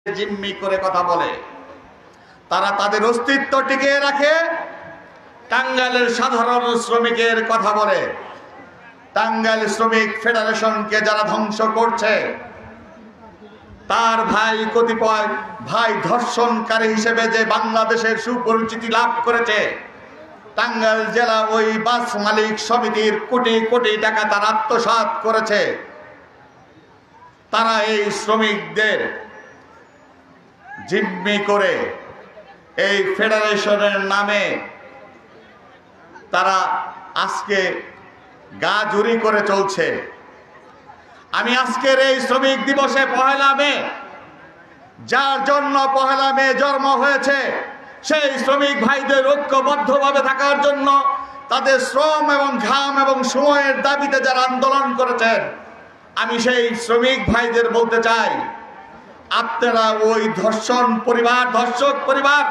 জিম্মি করে কথা বলে, তারা তাদের অস্তিত্ব টিকিয়ে রাখে। টাঙ্গাইলের সাধারণ শ্রমিকের কথা বলে, টাঙ্গাইল শ্রমিক ফেডারেশনকে যারা ধ্বংস করছে, তার ভাই কতিপয় ভাই ধর্ষণকারী হিসেবে যে বাংলাদেশের সুপরিচিতি লাভ করেছে, টাঙ্গাইল জেলা ওই বাস মালিক সমিতির কোটি কোটি টাকা তারা আত্মসাৎ করেছে। তারা এই শ্রমিকদের জিম্মি করে এই ফেডারেশনের নামে তারা আজকে গা জুরি করে চলছে। আমি আজকের এই শ্রমিক দিবসে পহেলা মে, যার জন্য পহেলা মে জন্ম হয়েছে, সেই শ্রমিক ভাইদের ঐক্যবদ্ধভাবে থাকার জন্য, তাদের শ্রম এবং ঘাম এবং সময়ের দাবিতে যারা আন্দোলন করেছেন, আমি সেই শ্রমিক ভাইদের বলতে চাই, আপনারা ওই ধর্ষক পরিবার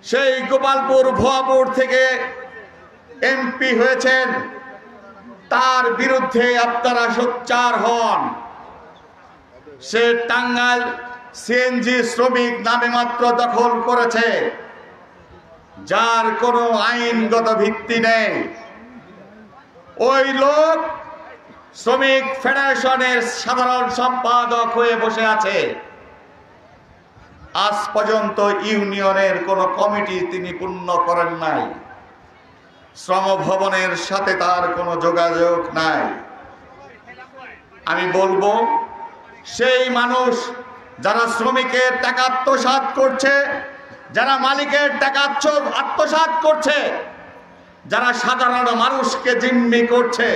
সেই গোপালপুর ভুয়াপুর থেকে এমপি হয়েছেন, তার বিরুদ্ধে আপনারা সোচ্চার হন। সে টাঙ্গাইল সিএনজি শ্রমিক নামে মাত্র দখল করেছে, যার কোনো আইনগত ভিত্তি নেই। ওই লোক শ্রমিক ফেডারেশনের সাধারণ সম্পাদক হয়ে বসে আছে। আজ পর্যন্ত ইউনিয়নের কোনো কমিটি তিনি পূর্ণ করেন নাই, শ্রম ভবনের সাথে তার কোনো যোগাযোগ নাই। আমি বলবো, সেই মানুষ যারা শ্রমিকের টাকা আত্মসাৎ করছে, যারা মালিকের টাকা আত্মসাৎ করছে, যারা সাধারণ মানুষকে জিম্মি করছে,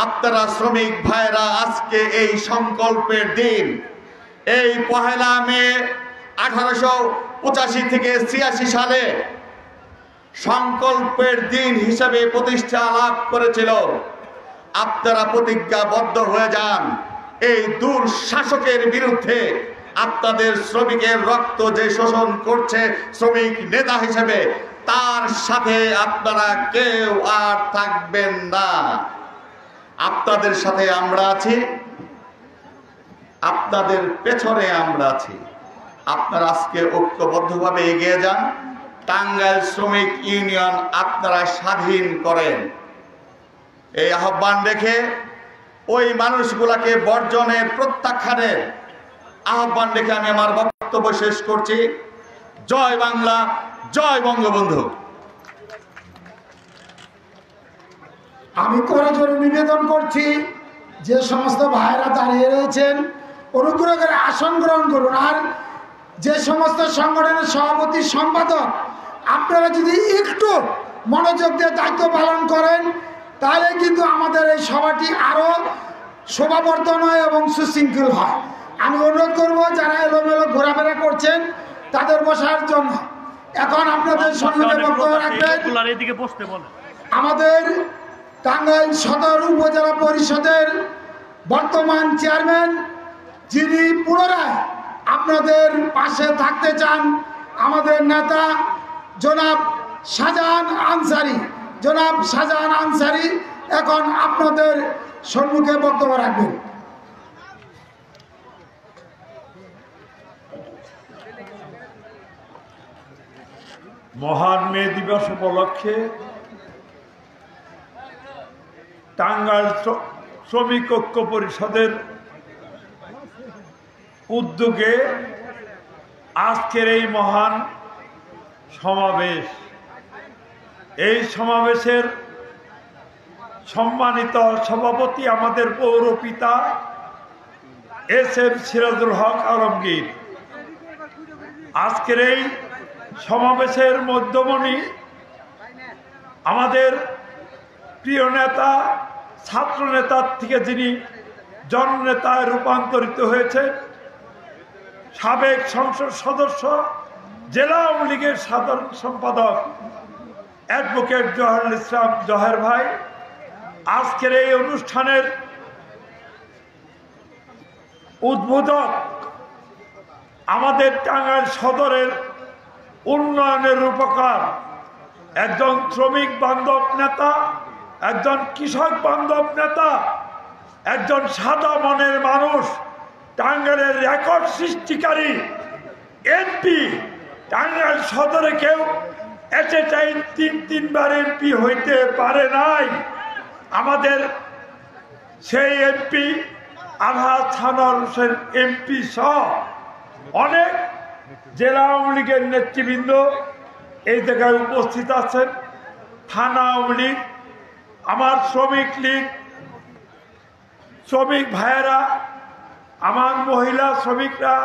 আপনারা শ্রমিক ভাইরা আজকে এই সংকল্পের দিন, এই পহেলা মে 1885 থেকে 86 সালে সংকল্পের দিন হিসাবে প্রতিষ্ঠা লাভ করেছিল, আপনারা প্রতিজ্ঞাবদ্ধ হয়ে যান এই দুঃশাসকের বিরুদ্ধে। আপনাদের শ্রমিকের রক্ত যে শোষণ করছে শ্রমিক নেতা হিসেবে, তার সাথে আপনারা কেউ আর থাকবেন না। আপনাদের সাথে আমরা আছি, আপনাদের পেছনে আমরা আছি। আপনারা আজকে ঐক্যবদ্ধভাবে এগিয়ে যান। টাঙ্গাইল শ্রমিক ইউনিয়ন আপনারা স্বাধীন করেন, এই আহ্বান রেখে ওই মানুষগুলাকে বর্জনের, প্রত্যাখ্যানের আহ্বান রেখে আমি আমার বক্তব্য শেষ করছি। জয় বাংলা, জয় বঙ্গবন্ধু। আমি করজোরে নিবেদন করছি, যে সমস্ত ভাইরা দাঁড়িয়ে রয়েছেন অনুগ্রহ করে আসন গ্রহণ করুন। আর যে সমস্ত সংগঠনের সভাপতি, সম্পাদক, আপনারা যদি একটু মনোযোগ দিয়ে দায়িত্ব পালন করেন, তাহলে কিন্তু আমাদের এই সভাটি আরো শোভাবর্ধন হয় এবং সুশৃঙ্খল হয়। আমি অনুরোধ করব, যারা এলোমেলো ঘোরাফেরা করছেন তাদের বসার জন্য। এখন আপনাদের সম্মুখে বক্তব্য রাখবেন আমাদের টাঙ্গাইল সদর উপজেলা পরিষদের বর্তমান চেয়ারম্যান, যিনি পুনরায় আপনাদের পাশে থাকতে চান, আমাদের নেতা জনাব শাহজাহান আনসারী। জনাব শাহজাহান আনসারী এখন আপনাদের সম্মুখে বক্তব্য রাখবেন। মহান মে দিবস উপলক্ষে টাঙ্গাইল শ্রমিক ঐক্য পরিষদের উদ্যোগে আজকের এই মহান সমাবেশ, এই সমাবেশের সম্মানিত সভাপতি আমাদের পৌরপিতা এস.এম. সিরাজুল হক আলমগীর। আজকের এই সমাবেশের মধ্যমণি আমাদের প্রিয় নেতা, ছাত্র নেতার থেকে যিনি জননেতায় রূপান্তরিত হয়েছে, সাবেক সংসদ সদস্য, জেলা আওয়ামী লীগের সাধারণ সম্পাদক অ্যাডভোকেট জহিরুল ইসলাম জহের ভাই। আজকের এই অনুষ্ঠানের উদ্বোধক আমাদের টাঙ্গাইল সদরের উন্নয়নের রূপকার, একজন শ্রমিক বান্ধব নেতা, একজন কৃষক বান্ধব নেতা, একজন সাদা মনের মানুষ, টাঙ্গাইলের রেকর্ড সৃষ্টিকারী এমপি, টাঙ্গাইল সদরে কেউ এট এ টাইম 3-3বার এমপি হইতে পারে নাই। আমাদের সেই এমপি আলহাজ ছানোয়ার হোসেন এমপি সহ অনেক জেলা আওয়ামী লীগের নেতৃবৃন্দ এই জায়গায় উপস্থিত আছেন। থানা আওয়ামী লীগ, আমার শ্রমিক লীগ, শ্রমিক ভাইয়েরা, আমার মহিলা শ্রমিকরা,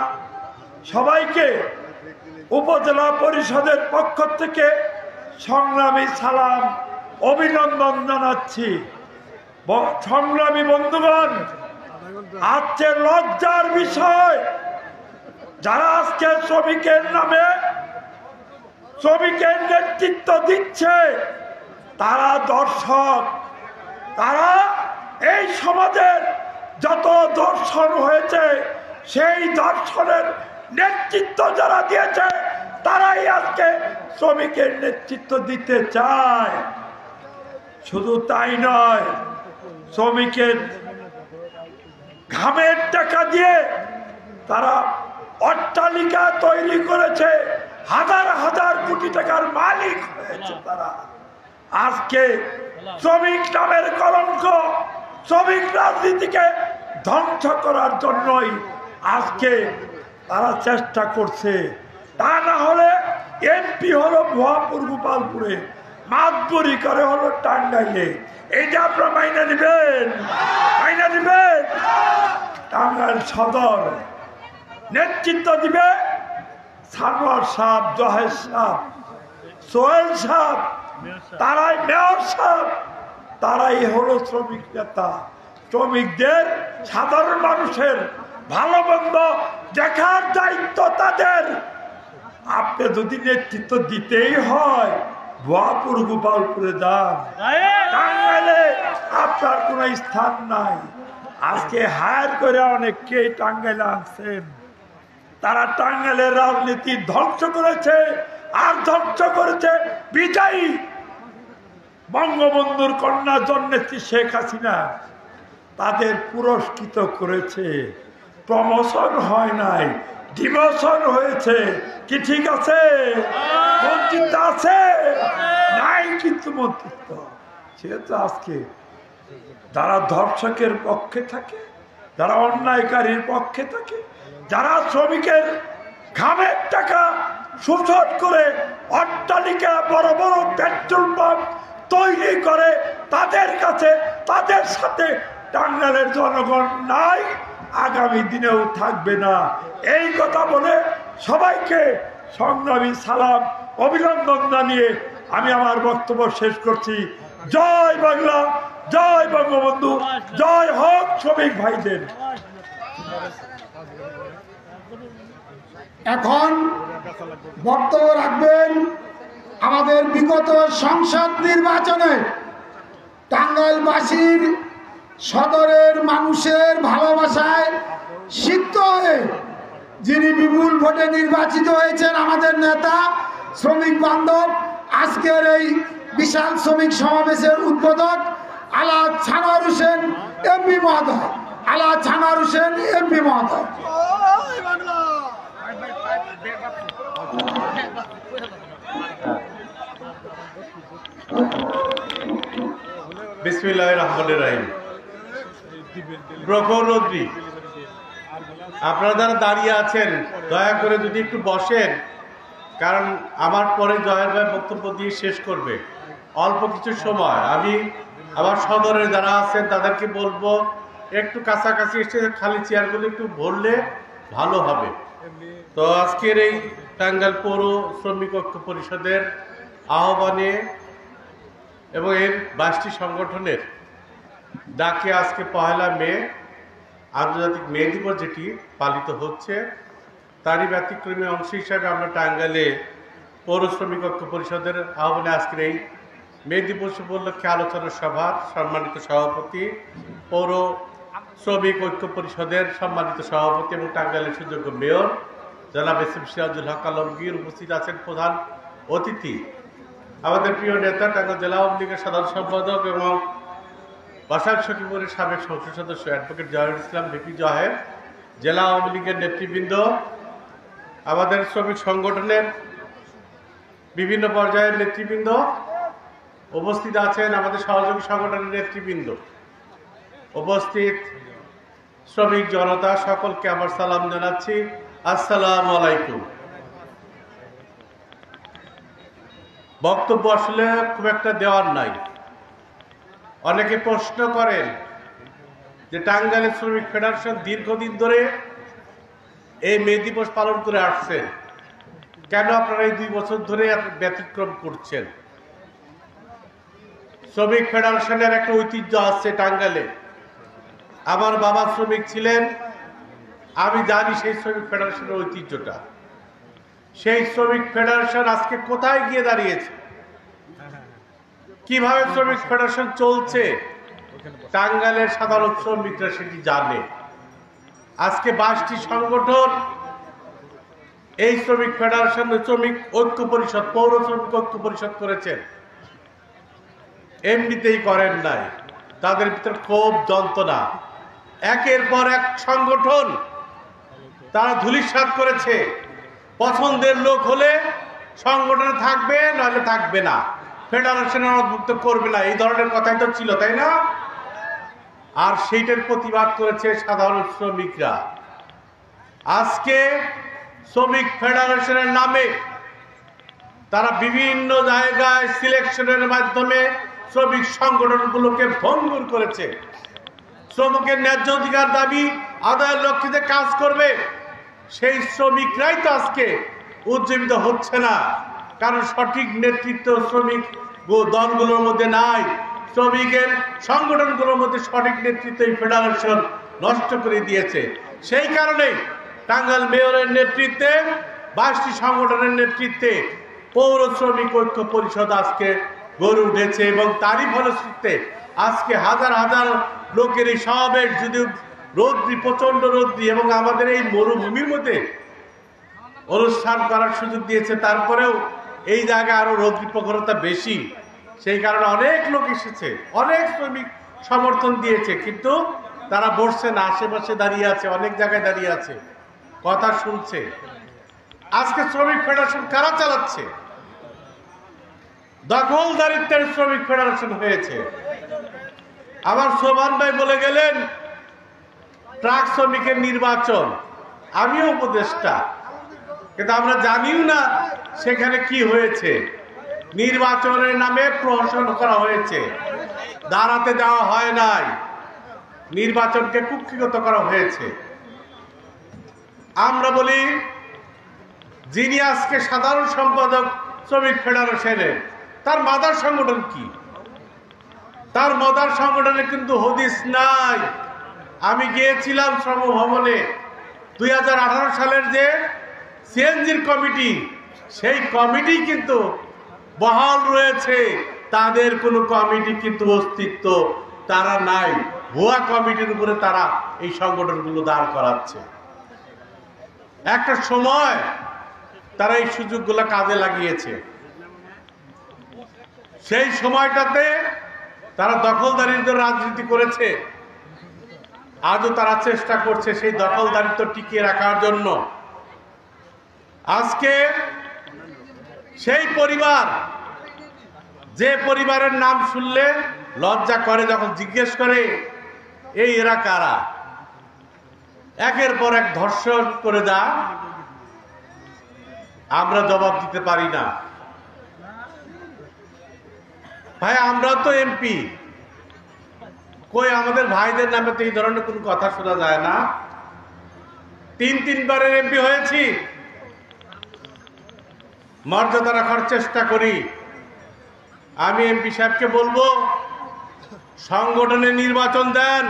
সবাইকে উপজেলা পরিষদের পক্ষ থেকে সংগ্রামী সালাম, অভিনন্দন জানাচ্ছি। সংগ্রামী বন্ধুগণ, আজকে লজ্জার বিষয়, যারা আজকে শ্রমিকের নামে শ্রমিকের নেতৃত্ব দিচ্ছে তারা দর্শক। তারা এই সমাজের যত দর্শন হয়েছে সেই দর্শনের নেতৃত্ব যারা দিয়েছে তারাই আজকে শ্রমিকের নেতৃত্ব দিতে চায়। শুধু তাই নয়, শ্রমিকের ঘামের টাকা দিয়ে তারা অট্টালিকা তৈরি করেছে, হাজার হাজার কোটি টাকার মালিক হয়েছে তারা। আজকে শ্রমিক নামের কলঙ্ক, শ্রমিক রাজনীতিকে ধ্বংস করার জন্যই আজকে তারা চেষ্টা করছে। তা না হলে এমপি হলো ভুয়াপুর গোপালপুরে, মাতবরি করে হলো টাঙ্গাইলে। এইটা আপনারা মাইনা দিবেন? মাইনা দিবেন? টাঙ্গাইল সদর নেতৃত্ব দিবে সানোয়ার সাহেব, জহের সাহেব, সোহেল সাহেব, তারাই মেয়র সাহেব, তারাই হলো শ্রমিক নেতা। শ্রমিকদের, সাধারণ মানুষের ভালো মন্দ দেখার দায়িত্ব তাদের। আপনি যদি নেতৃত্ব দিতেই হয় ভুয়াপুর গোপালপুরে যান, টাঙ্গাইলে আপনার কোনো স্থান নাই। আজকে হায়ার করে অনেককেই টাঙ্গাইলে আনছেন, তারা টাঙ্গাইলের রাজনীতি ধ্বংস করেছে। আর ধ্বংস করেছে বিজয়ী বঙ্গবন্ধুর কন্যা জননেত্রী শেখ হাসিনা। তাদের পুরস্কৃত করেছে, প্রমোশন হয় নাই, ডিমোশন হয়েছে। কি ঠিক আছে? মন্ত্রিত্ব আছে নাই, কিন্তু মন্ত্রিত্ব সেহেতু আজকে যারা ধর্ষকের পক্ষে থাকে, যারা অন্যায়কারীর পক্ষে থাকে, যারা শ্রমিকের ঘামের টাকা শোষণ করে অট্টালিকা, বড় বড় পেট্রোল পাম্প তৈরি করে, তাদের কাছে, তাদের সাথে টাঙ্গাইলের জনগণ নাই, আগামী দিনেও থাকবে না। এই কথা বলে সবাইকে সংগ্রামী সালাম, অভিনন্দন জানিয়ে আমি আমার বক্তব্য শেষ করছি। জয় বাংলা, জয় বঙ্গবন্ধু, জয় হোক শ্রমিক ভাইদের। এখন বক্তব্য রাখবেন আমাদের বিগত সংসদ নির্বাচনে টাঙ্গাইলবাসীর, সদরের মানুষের ভালোবাসায় সিক্ত হয়ে যিনি বিপুল ভোটে নির্বাচিত হয়েছেন, আমাদের নেতা, শ্রমিক বান্ধব, আজকের এই বিশাল শ্রমিক সমাবেশের উদ্বোধক আলহাজ ছানোয়ার হোসেন এমপি মহোদয়। আলহাজ ছানোয়ার হোসেন এমপি মহোদয়। বিসমিল্লাহির রহমানির রহিম। প্রখর রৌদ্রি, আপনারা যারা দাঁড়িয়ে আছেন দয়া করে যদি একটু বসেন, কারণ আমার পরে জয়ের ভাই বক্তব্য দিয়ে শেষ করবে। অল্প কিছু সময় আমি আমার সদরের যারা আছেন তাদেরকে বলবো একটু কাছাকাছি এসে খালি চেয়ারগুলো একটু ভরলে ভালো হবে। তো আজকের এই টাঙ্গাইল পৌর শ্রমিক ঐক্য পরিষদের আহ্বানে এবং এর 22টি সংগঠনের ডাকে আজকে 1 মে আন্তর্জাতিক মে দিবস যেটি পালিত হচ্ছে, তারই ব্যতিক্রমী অংশ হিসাবে আমরা টাঙ্গাইলে পৌর শ্রমিক ঐক্য পরিষদের আহ্বানে আজকের এই মে দিবস উপলক্ষে আলোচনা সভার সম্মানিত সভাপতি, পৌর শ্রমিক ঐক্য পরিষদের সম্মানিত সভাপতি এবং টাঙ্গাইলের সুযোগ্য মেয়র জনাব এস.এম. সিরাজুল হক আলমগীর, উপস্থিত আছেন প্রধান অতিথি আমাদের প্রিয় নেতা টাঙ্গাইল জেলা আওয়ামী লীগের সাধারণ সম্পাদক এবং বাসাইল সখীপুরের সাবেক সংসদ সদস্য অ্যাডভোকেট জহিরুল ইসলাম ভিপি জহের, জেলা আওয়ামী লীগের নেতৃবৃন্দ, আমাদের শ্রমিক সংগঠনের বিভিন্ন পর্যায়ের নেতৃবৃন্দ উপস্থিত আছেন, আমাদের সহযোগী সংগঠনের নেতৃবৃন্দ উপস্থিত, শ্রমিক জনতা, সকলকে আমার সালাম জানাচ্ছি। আসসালামু আলাইকুম। বক্তব্য আসলে খুব একটা দেওয়ার নাই। অনেকে প্রশ্ন করেন যে টাঙ্গাইলের শ্রমিক ফেডারেশন দীর্ঘদিন ধরে এই মে দিবস পালন করে আসছে, কেন আপনারা এই 2 বছর ধরে ব্যতিক্রম করছেন? শ্রমিক ফেডারেশনের একটা ঐতিহ্য আছে টাঙ্গাইলে। আমার বাবা শ্রমিক ছিলেন, আমি জানি সেই শ্রমিক ফেডারেশনের ঐতিহ্যটা। সেই শ্রমিক ফেডারেশন আজকে কোথায় গিয়ে দাঁড়িয়েছে, কিভাবে শ্রমিক ফেডারেশন চলছে, টাঙ্গাইলের সাধারণ শ্রমিকরা সেটি জানে। আজকে 22টি সংগঠন এই শ্রমিক ফেডারেশন, শ্রমিক ঐক্য পরিষদ, পৌর শ্রমিক ঐক্য পরিষদ করেছেন, এমনিতেই করেন নাই। তাদের ভিতর ক্ষোভ, যন্ত্রণা, একের পর এক সংগঠন তারা ধূলিসাৎ করেছে। পছন্দের লোক হলে সংগঠনে থাকবে, নইলে থাকবে না, ফেডারেশনের অন্তর্ভুক্ত করবে না, এই ধরনের কথাই তো ছিল, তাই না? আর সেইটার প্রতিবাদ করেছে সাধারণ শ্রমিকরা। আজকে শ্রমিক ফেডারেশনের নামে তারা বিভিন্ন জায়গায় সিলেকশনের মাধ্যমে শ্রমিক সংগঠনগুলোকে ভঙ্গুর করেছে। শ্রমিকের ন্যায্য অধিকার দাবি আদায়ের লক্ষ্যে কাজ করবে সেই শ্রমিকরাই তো আজকে উজ্জীবিত হচ্ছে না, কারণ সঠিক নেতৃত্ব শ্রমিক দলগুলোর মধ্যে নাই। শ্রমিকের সংগঠনগুলোর মধ্যে সঠিক নেতৃত্ব এই ফেডারেশন নষ্ট করে দিয়েছে। সেই কারণে টাঙ্গাইল মেয়রের নেতৃত্বে, 22টি সংগঠনের নেতৃত্বে পৌর শ্রমিক ঐক্য পরিষদ আজকে গড়ে উঠেছে, এবং তারই ফলশ্রুতিতে আজকে হাজার হাজার লোকের এই সমাবেশ, যদি রৌদ্রি, প্রচন্ড রৌদ্রি, এবং আমাদের এই মরুভূমির মধ্যে অনুষ্ঠান করার সুযোগ দিয়েছে, তারপরেও এই জায়গায় আরো রৌদ্রি প্রখরতা বেশি। সেই কারণে অনেক লোক এসেছে, অনেক শ্রমিক সমর্থন দিয়েছে, কিন্তু তারা বসছে না, আশেপাশে দাঁড়িয়ে আছে, অনেক জায়গায় দাঁড়িয়ে আছে, কথা শুনছে। আজকে শ্রমিক ফেডারেশন কারা চালাচ্ছে? দখলদারিত্বের শ্রমিক ফেডারেশন হয়েছে। আমার সোমান ভাই বলে গেলেন ট্রাক শ্রমিকের নির্বাচন, আমিও উপদেষ্টা, কিন্তু আমরা জানিও না সেখানে কি হয়েছে। নির্বাচনের নামে প্রহসন করা হয়েছে, দাঁড়াতে দেওয়া হয় নাই, নির্বাচনকে কুক্ষিগত করা হয়েছে। আমরা বলি, যিনি আজকে সাধারণ সম্পাদক শ্রমিক ফেডারেশনের, তার মাদার সংগঠন কি? তার মাদার সংগঠনে কিন্তু হদিস নাই। আমি গিয়েছিলাম শ্রম ভবনে, 2018 সালের যে সিএনজির কমিটি, সেই কমিটি কিন্তু বহাল রয়েছে, তাদের কোনো কমিটি কিন্তু অস্তিত্ব তারা নাই। ভুয়া কমিটির উপরে তারা এই সংগঠনগুলো দাঁড় করাচ্ছে। একটা সময় তারা এই সুযোগগুলো কাজে লাগিয়েছে, সেই সময়টাতে তারা দখলদারিত্ব রাজনীতি করেছে, আজও তারা চেষ্টা করছে সেই দখলদারিত্ব টিকিয়ে রাখার জন্য। আজকে সেই পরিবার, যে পরিবারের নাম শুনলে লজ্জা করে, যখন জিজ্ঞেস করে এই এরা কারা, একের পর এক ধর্ষণ করে দেয়, আমরা জবাব দিতে পারি না। ভাই, আমরা তো এমপি, কই আমাদের ভাইদের নামে তো এই ধরনের কোনো কথা শোনা যায় না। 3-3বারের এমপি হয়েছি, মর্যাদা রাখার চেষ্টা করি। আমি এমপি সাহেবকে বলবো, সংগঠনে নির্বাচন দেন,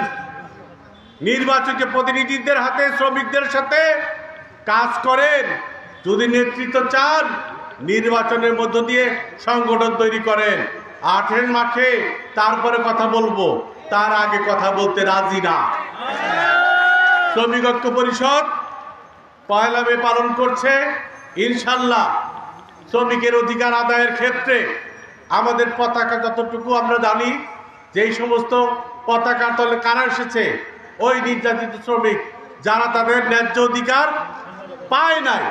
নির্বাচনকে প্রতিনিধিদের হাতে, শ্রমিকদের সাথে কাজ করেন। যদি নেতৃত্ব চান, নির্বাচনের মধ্য দিয়ে সংগঠন তৈরি করেন, 8 মাঠে তারপরে কথা বলবো, তার আগে কথা বলতে রাজি না। শ্রমিক ঐক্য পরিষদ 1 মে পালন করছে। ইনশাল্লাহ শ্রমিকের অধিকার আদায়ের ক্ষেত্রে আমাদের পতাকা যতটুকু আমরা জানি, যেই সমস্ত পতাকার তলে কারা এসেছে, ওই নির্যাতিত শ্রমিক, যারা তাদের ন্যায্য অধিকার পায় নাই।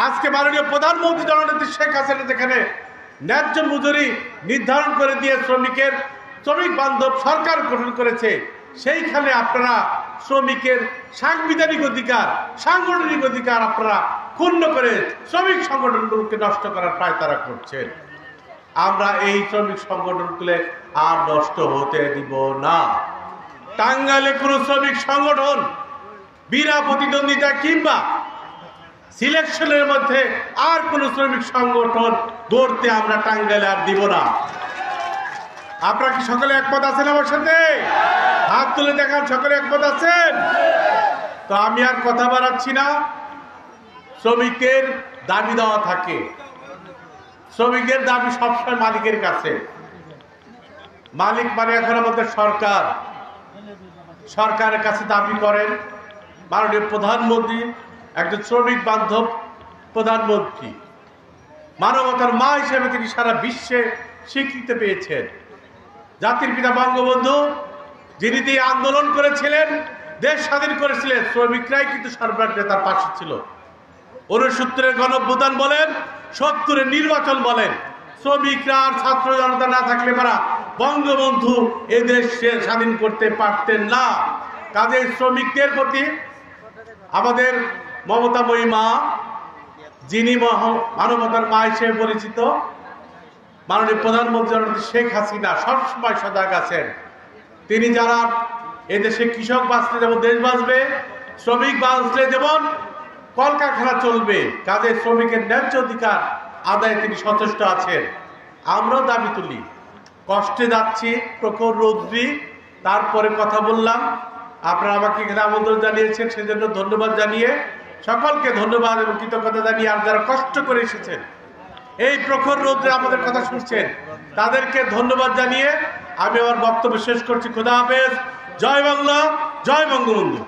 আজকে মাননীয় প্রধানমন্ত্রী জননেত্রী শেখ হাসিনা যেখানে ন্যায্য মজুরি নির্ধারণ করে দিয়ে শ্রমিক বান্ধব সরকার গঠন করেছে, সেইখানে আপনারা শ্রমিকের সাংবিধানিক অধিকার, সাংগঠনিক অধিকার আপনারা ক্ষুণ্ণ করে শ্রমিক সংগঠনগুলোকে নষ্ট করার পায়তারা করছেন। আমরা এই শ্রমিক সংগঠনগুলো আর নষ্ট হতে দিব না। টাঙ্গাইলে কোনো শ্রমিক সংগঠন বিনা প্রতিদ্বন্দ্বিতা কিংবা সিলেকশনের মধ্যে আর কোন শ্রমিক সংগঠন গড়তে আমরা টাঙ্গাইলে আর দিব না। আপনারা কি সকলে একমত আছেন আমার সাথে? হাত তুলে দেখান, সকলে একমত আছেন? তো আমি আর কথা বাড়াচ্ছি না। শ্রমিকের দাবি দেওয়া থাকে, শ্রমিকের দাবি সবসময় মালিকের কাছে। মালিক মানে এখন আমাদের সরকার, সরকারের কাছে দাবি করেন। মাননীয় প্রধানমন্ত্রী একজন শ্রমিক বান্ধব প্রধানমন্ত্রী, মানবতার মা হিসেবে তিনি সারা বিশ্বে স্বীকৃতি পেয়েছেন। জাতির পিতা বঙ্গবন্ধু যিনি দিয়ে আন্দোলন করেছিলেন, দেশ স্বাধীন করেছিলেন, শ্রমিকরাই কিন্তু সর্বরাট নেতার পাশে ছিল। 69-এর গণঅভ্যুত্থান বলেন, 70-এর নির্বাচন বলেন, শ্রমিকরা আর ছাত্র জনতা না থাকলে পারা বঙ্গবন্ধু এ দেশ স্বাধীন করতে পারতেন না। কাজে শ্রমিকদের প্রতি আমাদের মমতাময়ী মা, যিনি মানবতার মা হিসেবে পরিচিত, মাননীয় প্রধানমন্ত্রী শেখ হাসিনা সবসময় সজাগ আছেন। তিনি যারা এদেশে কৃষক বাঁচলে যেমন দেশ বাঁচবে, শ্রমিক বাঁচলে যেমন কলকারখানা চলবে, কাজে শ্রমিকের ন্যায্য অধিকার আদায়ে তিনি সচেষ্ট আছেন। আমরাও দাবি তুলি, কষ্টে যাচ্ছি, প্রখর রৌদ্রি, তারপরে কথা বললাম। আপনারা আমাকে এখানে আমন্ত্রণ জানিয়েছেন, সেজন্য ধন্যবাদ জানিয়ে, সকলকে ধন্যবাদ এবং কৃতজ্ঞতা জানিয়ে, আর যারা কষ্ট করে এসেছেন এই প্রখর রৌদ্রে আমাদের কথা শুনছেন, তাদেরকে ধন্যবাদ জানিয়ে আমি আমার বক্তব্য শেষ করছি। খোদা হাফেজ। জয় বাংলা, জয় বঙ্গবন্ধু।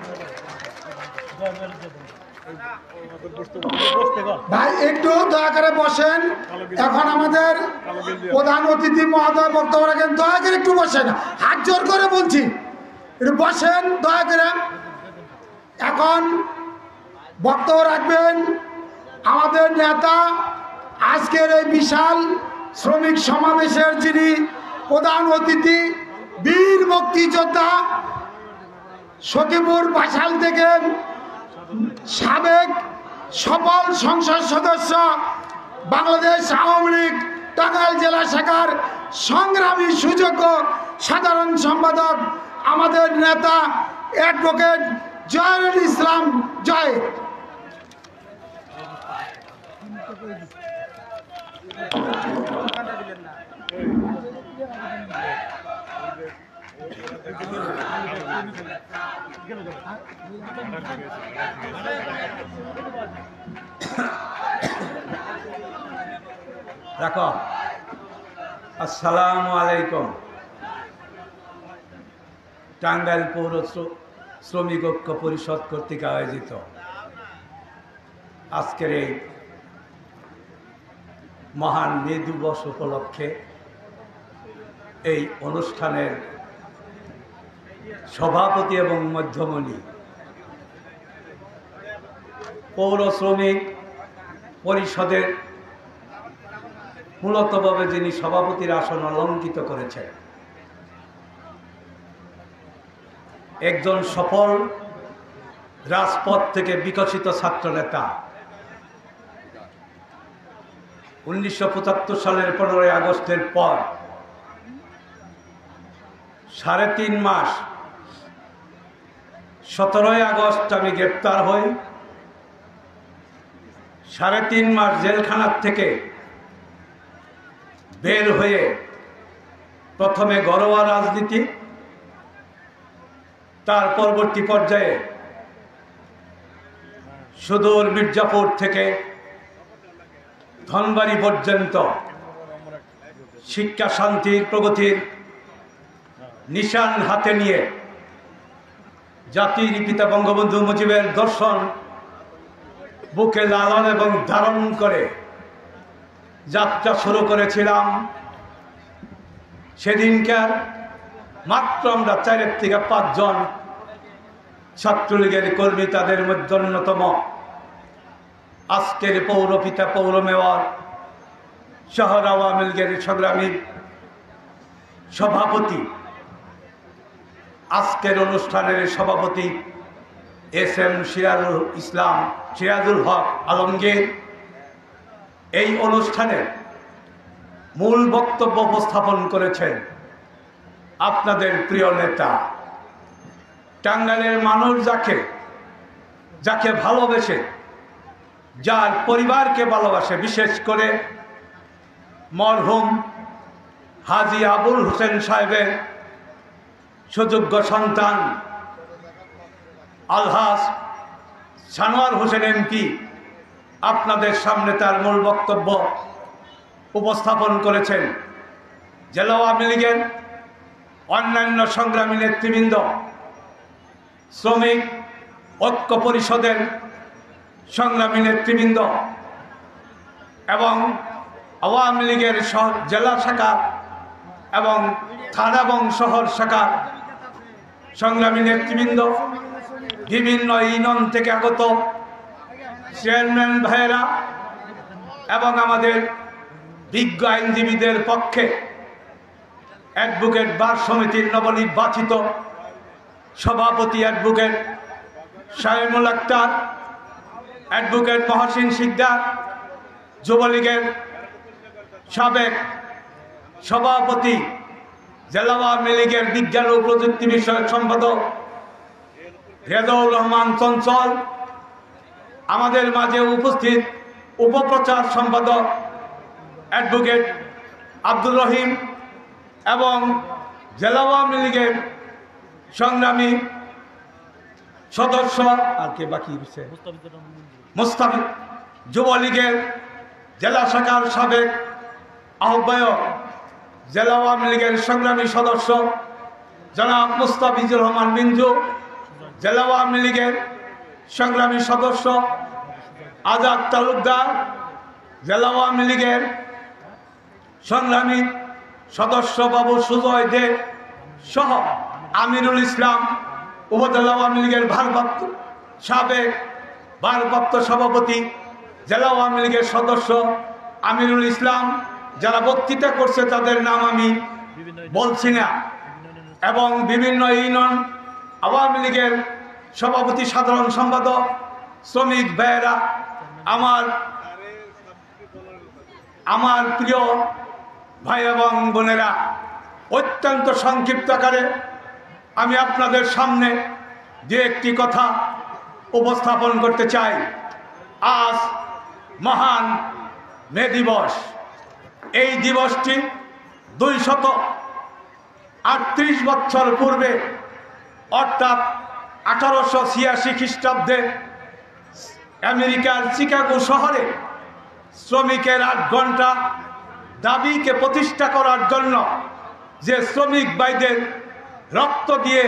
ভাই একটু দয়া করে বসেন। এখন আমাদের প্রধান অতিথি মহোদয় বক্তব্য রাখেন। দয়া করে একটু বসেন, হাত জোর করে বলছি, একটু বসেন দয়া করে। এখন বক্তব্য রাখবেন আমাদের নেতা, আজকের এই বিশাল শ্রমিক সমাবেশের যিনি প্রধান অতিথি, বীর মুক্তিযোদ্ধা, সখীপুর বাসাল থেকে সাবেক সফল সংসদ সদস্য, বাংলাদেশ আওয়ামী লীগ টাঙ্গাইল জেলা শাখার সংগ্রামী সুযোগ্য সাধারণ সম্পাদক, আমাদের নেতা অ্যাডভোকেট জয়নুল ইসলাম। জয়। দেখো, আসসালামু আলাইকুম। টাঙ্গাইল পৌর শ্রমিক ঐক্য পরিষদ কর্তৃক আয়োজিত আজকের এই মহান মে দিবস উপলক্ষে এই অনুষ্ঠানের সভাপতি এবং মধ্যমণি, পৌর শ্রমিক পরিষদের মূলতভাবে যিনি সভাপতির আসন অলঙ্কিত করেছেন, একজন সফল রাজপথ থেকে বিকশিত ছাত্র নেতা, 1975 সালের 15ই আগস্টের পর 3.5 মাস, 17ই আগস্ট আমি গ্রেপ্তার হই। 3.5 মাস জেলখানার থেকে বের হয়ে প্রথমে ঘরোয়া রাজনীতি, তার পরবর্তী পর্যায়ে সুদূর মির্জাপুর থেকে ধনবাড়ি পর্যন্ত শিক্ষা, শান্তির, প্রগতির নিশান হাতে নিয়ে জাতির পিতা বঙ্গবন্ধু মুজিবের দর্শন বুকে লালন এবং ধারণ করে যাত্রা শুরু করেছিলাম। সেদিনকার মাত্র আমরা 4 থেকে 5 জন ছাত্রলীগের কর্মী, তাদের মধ্যে অন্যতম আজকের পৌরপিতা, পৌর মেয়র, শহর আওয়ামী লীগের সংগ্রামী সভাপতি, আজকের অনুষ্ঠানের সভাপতি SM সিরাজুল হক আলমগীর এই অনুষ্ঠানের মূল বক্তব্য উপস্থাপন করেছেন আপনাদের প্রিয় নেতা, টাঙ্গাইলের মানুষ যাকে ভালোবেসে, যার পরিবারকে ভালোবাসে, বিশেষ করে মরহুম হাজী আবুল হোসেন সাহেবের সুযোগ্য সন্তান আলহাজ সানোয়ার হোসেন MP আপনাদের সামনে তার মূল বক্তব্য উপস্থাপন করেছেন। জেলা আওয়ামী লীগের অন্যান্য সংগ্রামী নেতৃবৃন্দ, শ্রমিক ঐক্য পরিষদের সংগ্রামী নেতৃবৃন্দ এবং আওয়ামী লীগের জেলা শাখা এবং থানা এবং শহর শাখা সংগ্রামী নেতৃবৃন্দ, বিভিন্ন ইউনিয়ন থেকে আগত চেয়ারম্যান ভাইয়েরা এবং আমাদের বিজ্ঞ আইনজীবীদের পক্ষে অ্যাডভোকেট বার সমিতির নবনির্বাচিত সভাপতি অ্যাডভোকেট শামীমুল আক্তার, অ্যাডভোকেট মহসিন সিকদার, যুবলীগের সাবেক সভাপতি, জেলা আওয়ামী লীগের বিজ্ঞান ও প্রযুক্তি বিষয়ক সম্পাদক রেজাউল রহমান চঞ্চল, আমাদের মাঝে উপস্থিত উপপ্রচার সম্পাদক অ্যাডভোকেট আব্দুর রহিম এবং জেলা আওয়ামী লীগের সংগ্রামী সদস্য আর কে বাকি রয়েছে, মুস্তাফিজ, যুবলীগের জেলা শাখার সাবেক আহ্বায়ক, জেলা আওয়ামী লীগের সংগ্রামী সদস্য জনাব মুস্তাফিজুর রহমান মিঞ্জু, জেলা আওয়ামী লীগের সংগ্রামী সদস্য আজাদ তালুকদার, জেলা আওয়ামী লীগের সংগ্রামী সদস্য বাবু সুজয় দে সহ আমিরুল ইসলাম, উপজেলা আওয়ামী লীগের সাবেক ভারপ্রাপ্ত সভাপতি, জেলা আওয়ামী লীগের সদস্য আমিরুল ইসলাম, যারা বক্তৃতা করছে তাদের নাম আমি বলছি না, এবং বিভিন্ন ইউনিয়ন আওয়ামী লীগের সভাপতি, সাধারণ সম্পাদক, শ্রমিক ভাইয়েরা, আমার প্রিয় ভাই এবং বোনেরা, অত্যন্ত সংক্ষিপ্ত আকারে আমি আপনাদের সামনে যে একটি কথা উপস্থাপন করতে চাই। আজ মহান মে দিবস। এই দিবসটি 238 বছর পূর্বে অর্থাৎ 1886 খ্রিস্টাব্দে আমেরিকার চিকাগো শহরে শ্রমিকের 8 ঘন্টা দাবিকে প্রতিষ্ঠা করার জন্য যে শ্রমিক ভাইদের রক্ত দিয়ে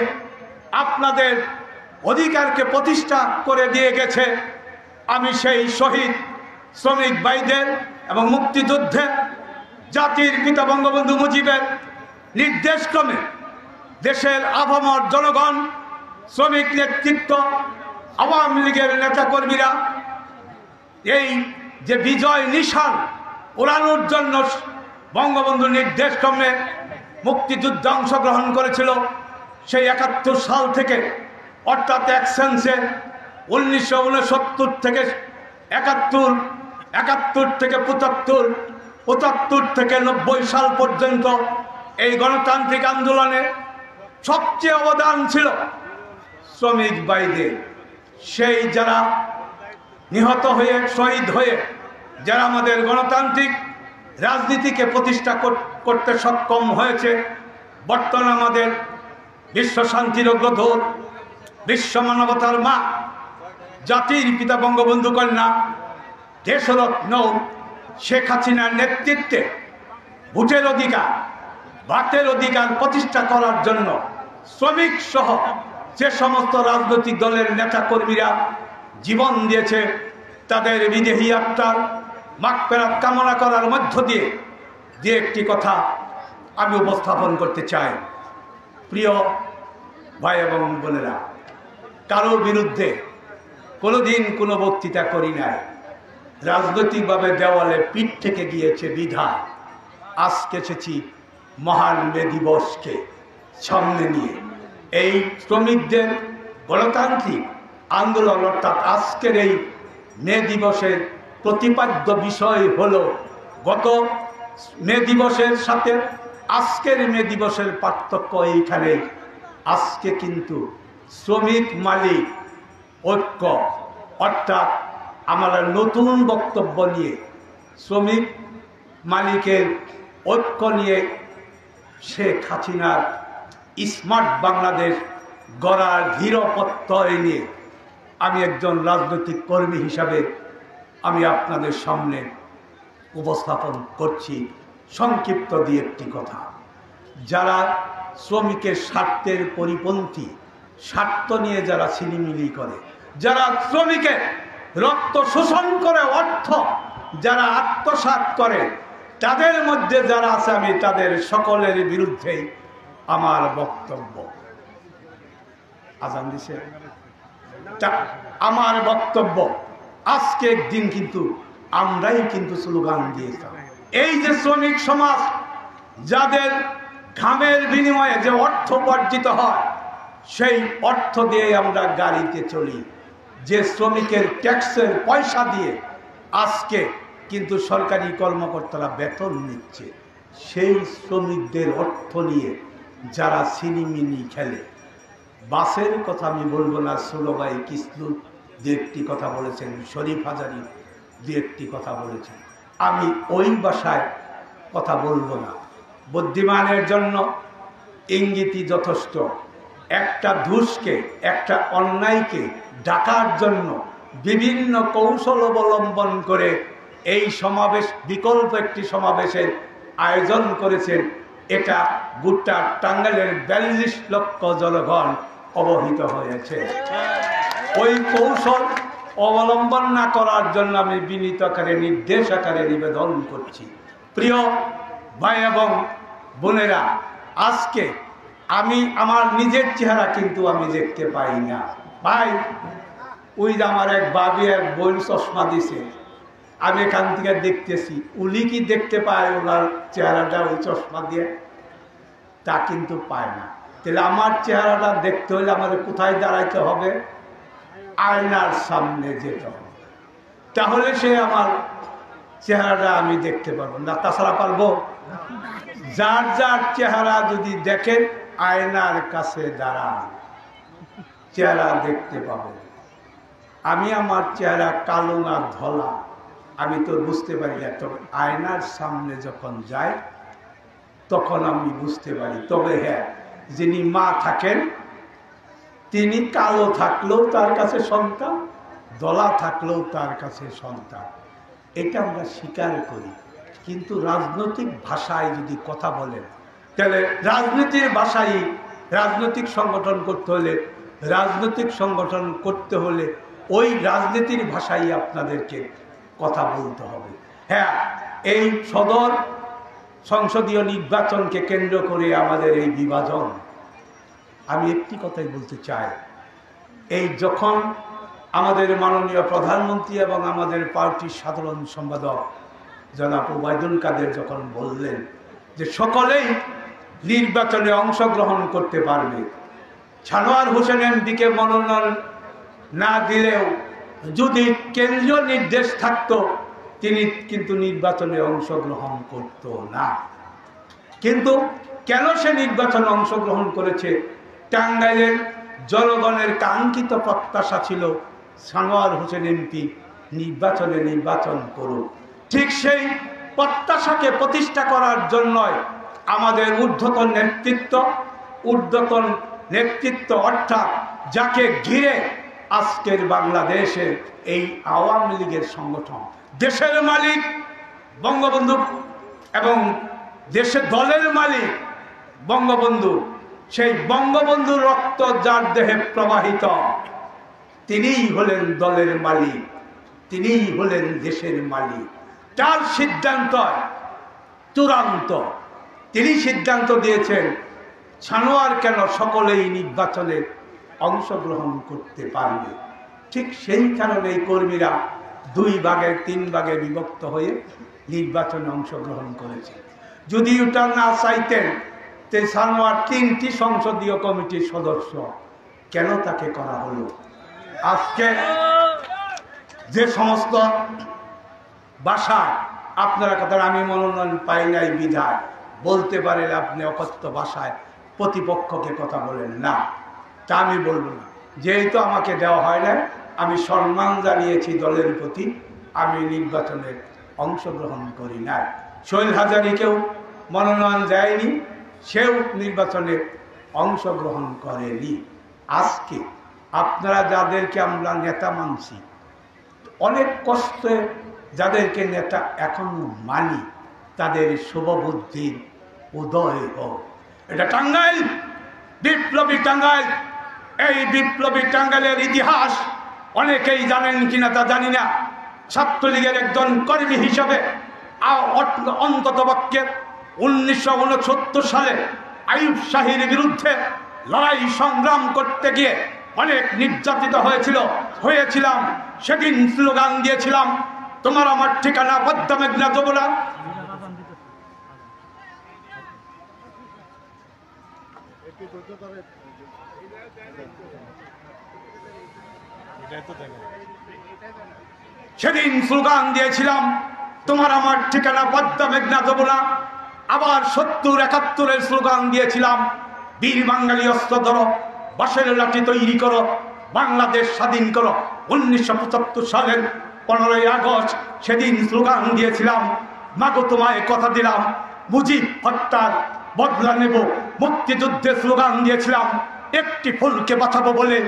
আপনাদের অধিকারকে প্রতিষ্ঠা করে দিয়ে গেছে, আমি সেই শহীদ শ্রমিক ভাইদের এবং মুক্তিযুদ্ধে জাতির পিতা বঙ্গবন্ধু মুজিবের নির্দেশক্রমে দেশের আপামর জনগণ, শ্রমিক নেতৃত্ব, আওয়ামী লীগের নেতাকর্মীরা এই যে বিজয় নিশান ওড়ানোর জন্য বঙ্গবন্ধুর নির্দেশক্রমে মুক্তিযুদ্ধে অংশগ্রহণ করেছিল। সেই 71 সাল থেকে অর্থাৎ এক্সচেঞ্জে 1969 থেকে 71, 71 থেকে 75, 75 থেকে 90 সাল পর্যন্ত এই গণতান্ত্রিক আন্দোলনে সবচেয়ে অবদান ছিল শ্রমিক ভাইদের। সেই যারা নিহত হয়ে, শহীদ হয়ে, যারা আমাদের গণতান্ত্রিক রাজনীতিকে প্রতিষ্ঠা করতে সক্ষম হয়েছে, বর্তমানে আমাদের বিশ্ব শান্তির অগ্রদূত, বিশ্ব মানবতার মা, জাতির পিতা বঙ্গবন্ধু কন্যা, দেশরত্ন শেখ হাসিনার নেতৃত্বে ভোটের অধিকার, ভাতের অধিকার প্রতিষ্ঠা করার জন্য শ্রমিক সহ যে সমস্ত রাজনৈতিক দলের নেতাকর্মীরা জীবন দিয়েছে, তাদের বিদেহী আত্মার মাগফিরাত কামনা করার মধ্য দিয়ে যে একটি কথা আমি উপস্থাপন করতে চাই। প্রিয় ভাই এবং বোনেরা, কারো বিরুদ্ধে কোনোদিন কোনো বক্তৃতা করি নাই। রাজনৈতিকভাবে দেওয়ালে পিঠ থেকে গিয়েছে বিধা আজকে এসেছি মহান মে দিবসকে সামনে নিয়ে। এই শ্রমিকদের গণতান্ত্রিক আন্দোলন অর্থাৎ আজকের এই মে দিবসের প্রতিপাদ্য বিষয় হলো, গত মে দিবসের সাথে আজকের মে দিবসের পার্থক্য এইখানে। আজকে কিন্তু শ্রমিক মালিক ঐক্য, অর্থাৎ আমরা নতুন বক্তব্য নিয়ে শ্রমিক মালিকের ঐক্য নিয়ে শেখ হাসিনার স্মার্ট বাংলাদেশ গড়ার দৃঢ় প্রত্যয় নিয়ে আমি একজন রাজনৈতিক কর্মী হিসাবে আমি আপনাদের সামনে উপস্থাপন করছি সংক্ষিপ্ত দিয়ে একটি কথা। যারা শ্রমিকের স্বার্থের পরিপন্থী, স্বার্থ নিয়ে যারা ছিনিমিনি করে, যারা শ্রমিকের রক্ত শোষণ করে অর্থ যারা আত্মসাৎ করে, তাদের মধ্যে যারা আছে আমি তাদের সকলের বিরুদ্ধেই আমার বক্তব্য। আজান দিছে, আমার বক্তব্য আজকে একদিন কিন্তু আমরাই কিন্তু স্লোগান দিয়েছিলাম। এই যে শ্রমিক সমাজ যাদের ঘামের বিনিময়ে যে অর্থ উপার্জিত হয়, সেই অর্থ দিয়ে আমরা গাড়িতে চলি, যে শ্রমিকের ট্যাক্সের পয়সা দিয়ে আজকে কিন্তু সরকারি কর্মকর্তারা বেতন নিচ্ছে, সেই শ্রমিকদের অর্থ নিয়ে যারা সিনিমিনি খেলে। বাসের কথা আমি বলবো না, সুলভাই কিসলু দু একটি কথা বলেছেন, শরীফ হাজারি দু একটি কথা বলেছেন, আমি ওই ভাষায় কথা বলবো না। বুদ্ধিমানের জন্য ইঙ্গিতই যথেষ্ট। একটা দুষ্কে, একটা অন্যায়কে ঢাকার জন্য বিভিন্ন কৌশল অবলম্বন করে এই সমাবেশ, বিকল্প একটি সমাবেশের আয়োজন করেছেন। এটা গোটা টাঙ্গাইলের 42 লক্ষ জনগণ অবহিত হয়েছে। ওই কৌশল অবলম্বন না করার জন্য আমি বিনীত আকারে, নির্দেশ আকারে নিবেদন করছি। প্রিয় ভাই এবং বোনেরা, আজকে আমি আমার নিজের চেহারা কিন্তু আমি দেখতে পাই না। ভাই, ওই যে আমার এক ভাবি এক বোন চশমা দিছে, আমি এখান থেকে দেখতেছি, উনি কি দেখতে পায় ওনার চেহারাটা ওই চশমা দিয়ে? তা কিন্তু পায় না। তাহলে আমার চেহারাটা দেখতে হলে আমাদের কোথায় দাঁড়াইতে হবে? আয়নার সামনে যেতে হবে, তাহলে সে আমার চেহারাটা আমি দেখতে পারবো না। তাছাড়া পারবো? যার যার চেহারা যদি দেখেন, আয়নার কাছে দাঁড়ান, চেহারা দেখতে পাবেন। আমি আমার চেহারা কালো না ধলা আমি তো বুঝতে পারি না, তবে আয়নার সামনে যখন যাই তখন আমি বুঝতে পারি। তবে হ্যাঁ, যিনি মা থাকেন তিনি কালো থাকলেও তার কাছে সন্তান, দলা থাকলেও তার কাছে সন্তান, এটা আমরা স্বীকার করি। কিন্তু রাজনৈতিক ভাষায় যদি কথা বলেন, তাহলে রাজনীতির ভাষায় রাজনৈতিক সংগঠন করতে হলে, রাজনৈতিক সংগঠন করতে হলে ওই রাজনীতির ভাষায় আপনাদেরকে কথা বলতে হবে। হ্যাঁ, এই সদর সংসদীয় নির্বাচনকে কেন্দ্র করে আমাদের এই বিভাজন, আমি একটি কথাই বলতে চাই। এই যখন আমাদের মাননীয় প্রধানমন্ত্রী এবং আমাদের পার্টির সাধারণ সম্পাদক জনাব ওবায়দুল কাদের যখন বললেন যে সকলেই নির্বাচনে অংশগ্রহণ করতে পারবে, সানোয়ার হোসেন এমপিকে মনোনয়ন না দিলেও যদি কেন্দ্রীয় নির্দেশ থাকতো তিনি কিন্তু নির্বাচনে অংশগ্রহণ করত না। কিন্তু কেন সে নির্বাচনে অংশগ্রহণ করেছে? টাঙ্গাইলের জনগণের কাঙ্ক্ষিত প্রত্যাশা ছিল সানোয়ার হোসেন এমপি নির্বাচন করুক। ঠিক সেই প্রত্যাশাকে প্রতিষ্ঠা করার জন্যই আমাদের ঊর্ধ্বতন নেতৃত্ব অর্থাৎ যাকে ঘিরে আজকের বাংলাদেশের এই আওয়ামী লীগের সংগঠন, দেশের মালিক বঙ্গবন্ধু এবং দেশের দলের মালিক বঙ্গবন্ধু, সেই বঙ্গবন্ধুর রক্ত যার দেহে প্রবাহিত তিনিই হলেন দলের মালিক, তিনিই হলেন দেশের মালিক। তার সিদ্ধান্ত চূড়ান্ত। তিনি সিদ্ধান্ত দিয়েছেন সানোয়ার কেন সকলেই নির্বাচনে অংশগ্রহণ করতে পারবে। ঠিক সেই কারণে এই কর্মীরা 2 ভাগে 3 ভাগে বিভক্ত হয়ে নির্বাচনে অংশগ্রহণ করেছে। যদি ওটা না চাইতেন তে সানোয়ার 3টি সংসদীয় কমিটির সদস্য, কেন তাকে করা হলো? আজকে যে সমস্ত ভাষায় আপনারা কথা আমি মনোনয়ন পাই নাই বিধায় বলতে পারেন আপনি অকথ্য ভাষায় প্রতিপক্ষকে কথা বলেন না, তা আমি বলবো না। যেহেতু আমাকে দেওয়া হয় না, আমি সম্মান জানিয়েছি দলের প্রতি, আমি নির্বাচনে অংশগ্রহণ করি না। শৈল হাজারীকেও মনোনয়ন দেয়নি, সেও নির্বাচনে অংশগ্রহণ করেনি। আজকে আপনারা যাদেরকে আমরা নেতা মানছি, অনেক কষ্টে যাদেরকে নেতা এখন মানি, তাদের শুভবুদ্ধির উদয় হোক। এটা টাঙ্গাইল, বিপ্লবী টাঙ্গাইল। এই বিপ্লবী টাঙ্গাইলের ইতিহাস অনেকেই জানেন কিনা তা জানি না। ছাত্রলীগের একজন কর্মী হিসাবে অন্তত পক্ষে 1969 সালে আইয়ুব শাহীর বিরুদ্ধে লড়াই সংগ্রাম করতে গিয়ে অনেক নির্যাতিত হয়েছিলাম। সেদিন স্লোগান দিয়েছিলাম, তোমার আমার ঠিকানা পদ্মা মেঘনা যমুনা। সেদিন স্লোগান দিয়েছিলাম, তোমার আমার ঠিকানা পদ্মা মেঘনা যমুনা। আবার 70-71-এর স্লোগান দিয়েছিলাম, বীর বাঙালি অস্ত্র ধরো, বাঁশের লাঠি তৈরি করো, বাংলাদেশ স্বাধীন করো। 1975 সালের 15ই আগস্ট সেদিন স্লোগান দিয়েছিলাম, মাগো তোমায় কথা দিলাম, মুজিব হত্যার বদলা নেব। মুক্তিযুদ্ধে স্লোগান দিয়েছিলাম, একটি ফুলকে বাঁচাবো বলে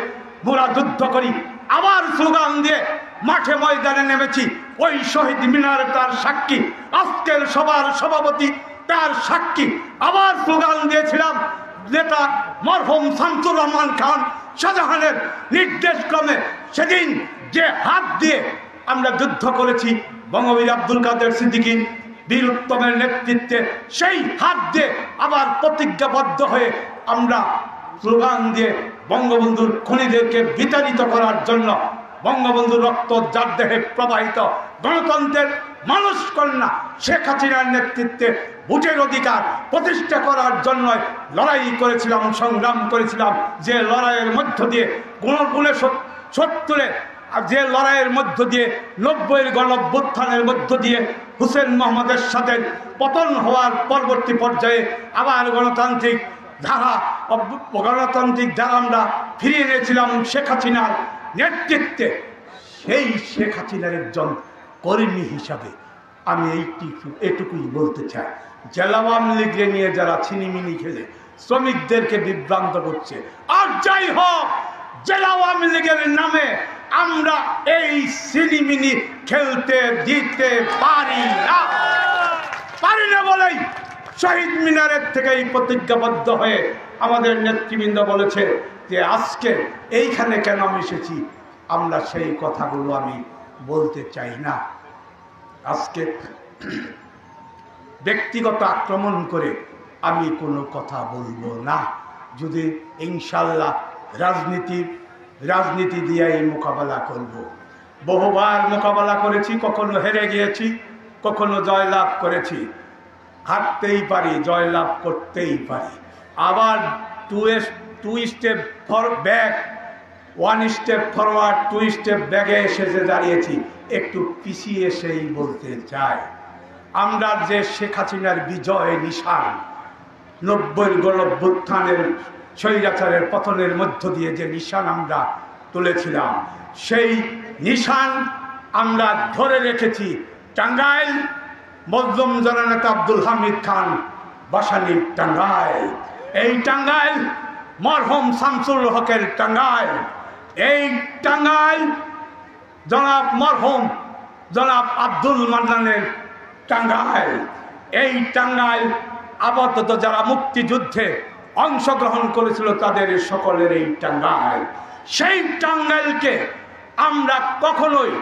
মোরা যুদ্ধ করি। আবার স্লোগান দিয়ে মাঠে ময়দানে নেমেছি, ওই শহীদ মিনার তার সাক্ষী, আজকের সবার সভাপতি তার সাক্ষী। আবার স্লোগান দিয়েছিলাম, নেতা মরহুম শামসুর রহমান খান শাহজাহানের নির্দেশক্রমে সেদিন যে হাত দিয়ে আমরা যুদ্ধ করেছি, বঙ্গবীর আব্দুল কাদের সিদ্দিকী বীর উত্তমের নেতৃত্বে, সেই হাত দিয়ে আবার প্রতিজ্ঞাবদ্ধ হয়ে আমরা স্লোগান দিয়ে বঙ্গবন্ধুর খুনিদেরকে বিতাড়িত করার জন্য, বঙ্গবন্ধুর রক্ত যার দেহে প্রবাহিত, গণতন্ত্রের মানুষ কন্যা শেখ হাসিনার নেতৃত্বে ভোটের অধিকার প্রতিষ্ঠা করার জন্য লড়াই করেছিলাম, সংগ্রাম করেছিলাম। যে লড়াইয়ের মধ্য দিয়ে 1970-এ যে লড়াইয়ের মধ্য দিয়ে 90-এর গণঅভ্যুত্থানের মধ্য দিয়ে হুসেন মোহাম্মদের সাথে পতন হওয়ার পরবর্তী পর্যায়ে আবার গণতান্ত্রিক ধারা আমরা ফিরিয়ে এনেছিলাম শেখ হাসিনার নেতৃত্বে। সেই শেখ হাসিনার একজন কর্মী হিসাবে আমি এটুকুই বলতে চাই, জেলা আওয়ামী লীগকে নিয়ে যারা ছিনিমিনি খেলে শ্রমিকদেরকে বিভ্রান্ত করছে, আর যাই হোক জেলা আওয়ামী লীগের নামে আমরা এই ছিনিমিনি খেলতে দিতে পারি না বলেই শহীদ মিনারের থেকেই প্রতিজ্ঞাবদ্ধ হয়ে আমাদের নেতৃবৃন্দ বলেছে যে আজকে এইখানে কেন আমি এসেছি, আমরা সেই কথাগুলো আমি বলতে চাই না। আজকে ব্যক্তিগত আক্রমণ করে আমি কোনো কথা বলবো না। যদি ইনশাল্লাহ রাজনীতি দিয়েই মোকাবেলা করব। বহুবার মোকাবেলা করেছি, কখনো হেরে গিয়েছি, কখনো জয়লাভ করেছি। হারতেই পারি, জয়লাভ করতেই পারি। আবার 2 step back, 1 step forward, 2 step ব্যাগে এসে দাঁড়িয়েছি। একটু পিছিয়ে এসেই বলতে চাই, আমরা যে শেখ হাসিনার বিজয় নিশান, 90-এর গণঅভ্যুত্থানের স্বৈরাচারের পতনের মধ্য দিয়ে যে নিশান আমরা তুলেছিলাম, সেই নিশান আমরা ধরে রেখেছি। টাঙ্গাইল মজলুম জননেতা আব্দুল হামিদ খান বাসানির টাঙ্গাইল, এই টাঙ্গাইল মরহুম শামসুল হকের টাঙ্গাইল, এই টাঙ্গাইল জনাব আব্দুল মান্নানের টাঙ্গাইল, এই টাঙ্গাইল আপাতত যারা মুক্তিযুদ্ধে অংশগ্রহণ করেছিল তাদের সকলের এই টাঙ্গাইল। সেই টাঙ্গাইলকে আমরা কখনোই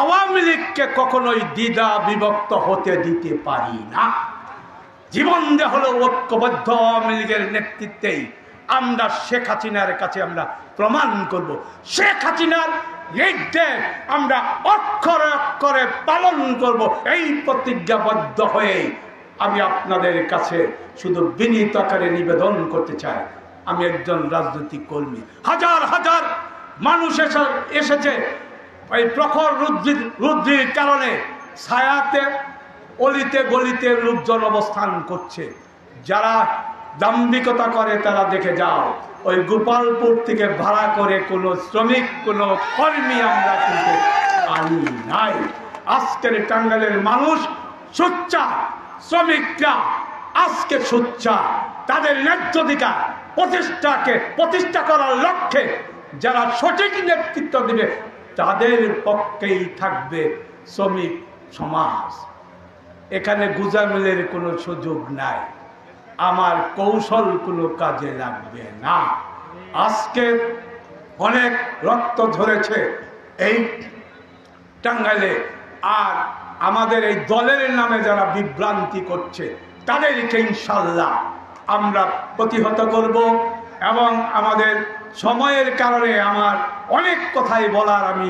আওয়ামী লীগকে কখনোই দ্বিধা বিভক্ত হতে দিতে পারি না। জীবন দেয়া হলো ঐক্যবদ্ধ আওয়ামী লীগের নেতৃত্বেই আমরা শেখ হাসিনার কাছে আমরা প্রমাণ করব। শেখ হাসিনার নির্দেশ আমরা অক্ষরে অক্ষরে পালন করব, এই প্রতিজ্ঞাবদ্ধ হয়ে আমি আপনাদের কাছে শুধু বিনীত আকারে নিবেদন করতে চাই, আমি একজন রাজনৈতিক কর্মী। হাজার হাজার মানুষ এসেছে এই প্রখর রুদ্রির কারণে, ছায়াতে অলিতে গলিতে লোকজন অবস্থান করছে। যারা দাম্ভিকতা করে তারা দেখে যাও, ওই গোপালপুর থেকে ভাড়া করে কোনো শ্রমিক কোনো কর্মী আমরা কিন্তু আনি নাই। আজকের টাঙ্গাইলের মানুষ সোচ্চার, শ্রমিকরা আজকে সোচ্চার, তাদের ন্যায্য অধিকার প্রতিষ্ঠা করার লক্ষ্যে যারা সঠিক নেতৃত্ব দিবে তাদের পক্ষেই থাকবে শ্রমিক সমাজ। এখানে গুজামিলের কোনো সুযোগ নাই, আমার কৌশল কোনো কাজে লাগবে না। আজকে অনেক রক্ত ঝরেছে এই টাঙ্গাইলে, আর আমাদের এই দলের নামে যারা বিভ্রান্তি করছে তাদেরকে ইনশাল্লাহ আমরা প্রতিহত করব। এবং আমাদের সময়ের কারণে আমার অনেক কথাই বলার আমি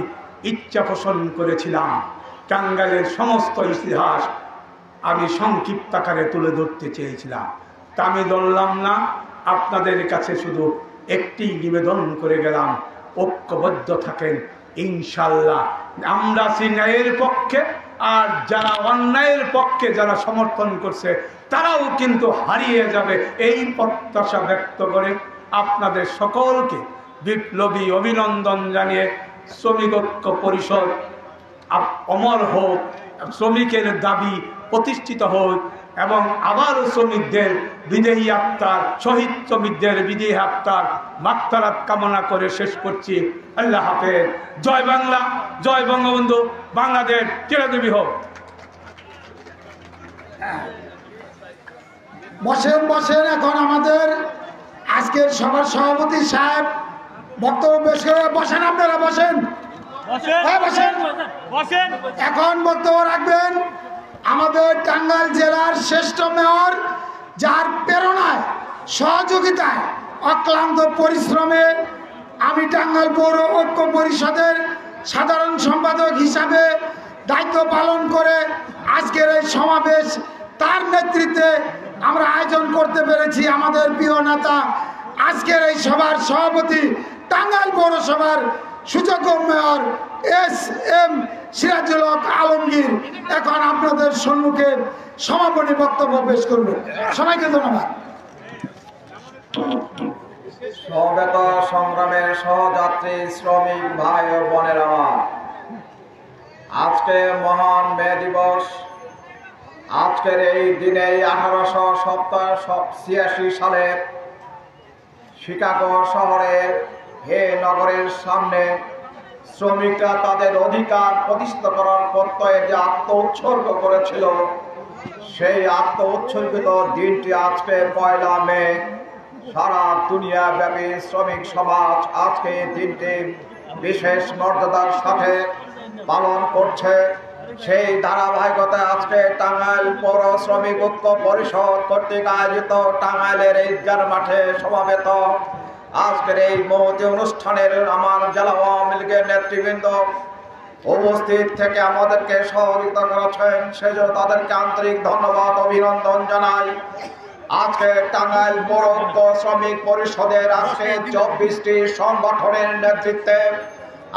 ইচ্ছা পোষণ করেছিলাম, টাঙ্গাইলের সমস্ত ইতিহাস আমি সংক্ষিপ্ত আকারে তুলে ধরতে চেয়েছিলাম, তা আমি ধরলাম না। আপনাদের কাছে শুধু একটি নিবেদন করে গেলাম, ঐক্যবদ্ধ থাকেন ইনশাল্লাহ। আমরা ন্যায়ের পক্ষে, আর যারা অন্যায়ের পক্ষে যারা সমর্থন করছে তারাও কিন্তু হারিয়ে যাবে, এই প্রত্যাশা ব্যক্ত করে আপনাদের সকলকে বিপ্লবী অভিনন্দন জানিয়ে শ্রমিক ঐক্য পরিষদ অমর হোক, শ্রমিকের দাবি প্রতিষ্ঠিত হোক, এবং আবারও শ্রমিকদের বিদেহী আত্মার, শহীদ শ্রমিকদের বিদেহী আত্মার মাগফিরাত কামনা করে শেষ করছি। আল্লাহ হাফেজ। জয় বাংলা, জয় বঙ্গবন্ধু, বাংলাদেশ চিরজীবী হোক। বসেন বসেন, এখন আমাদের আজকের সভার সভাপতি সাহেব বক্তব্য পেশ করে। বসেন, আপনারা বসেন, বসেন। এখন বক্তব্য রাখবেন আমাদের টাঙ্গাইল জেলার শ্রেষ্ঠ মেয়র, যার প্রেরণায়, সহযোগিতায়, অক্লান্ত পরিশ্রমে আমি টাঙ্গাইল পৌর ঐক্য পরিষদের সাধারণ সম্পাদক হিসাবে দায়িত্ব পালন করে আজকের এই সমাবেশ তার নেতৃত্বে আমরা আয়োজন করতে পেরেছি। আমাদের প্রিয় নেতা, আজকের এই সভার সভাপতি, টাঙ্গাইল পৌরসভার সুযোগ্য মেয়র এস.এম. সিরাজুল হক আলমগীর এখন আপনাদের সম্মুখে সমাপনী বক্তব্য পেশ করবেন। সবাইকে ধন্যবাদ। সমবেত সংগ্রামের সহযাত্রী শ্রমিক ভাই ও বোনের আমার, আজকে মহান মে দিবস। আজকের এই দিনে 1886 সালে শিকাগো শহরের হে নগরের সামনে শ্রমিকরা তাদের অধিকার প্রতিষ্ঠা করার প্রত্যয়ে যে আত্ম উৎসর্গ করেছিল, সেই আত্ম উৎসর্গিত দিনটি আজকে 1 মে। সারা দুনিয়া ব্যাপী শ্রমিক সমাজ আজকে এই দিনটি বিশেষ মর্যাদার সাথে পালন করছে। সেই ধারাবাহিকতায় আজকে টাঙ্গাইল পৌর শ্রমিক ঐক্য পরিষদ কর্তৃক আয়োজিত টাঙ্গাইলের ঈদগাহ মাঠে সমাবেত আজকের এই মহতী অনুষ্ঠানের আমার জেলা আওয়ামী লীগের নেতৃবৃন্দ উপস্থিত থেকে আমাদেরকে সহযোগিতা করেছেন, সেজন্য তাদেরকে আন্তরিক ধন্যবাদ, অভিনন্দন জানাই। আজকে টাঙ্গাইল পৌর ঐক্য শ্রমিক পরিষদের আজকে 24টি সংগঠনের নেতৃত্বে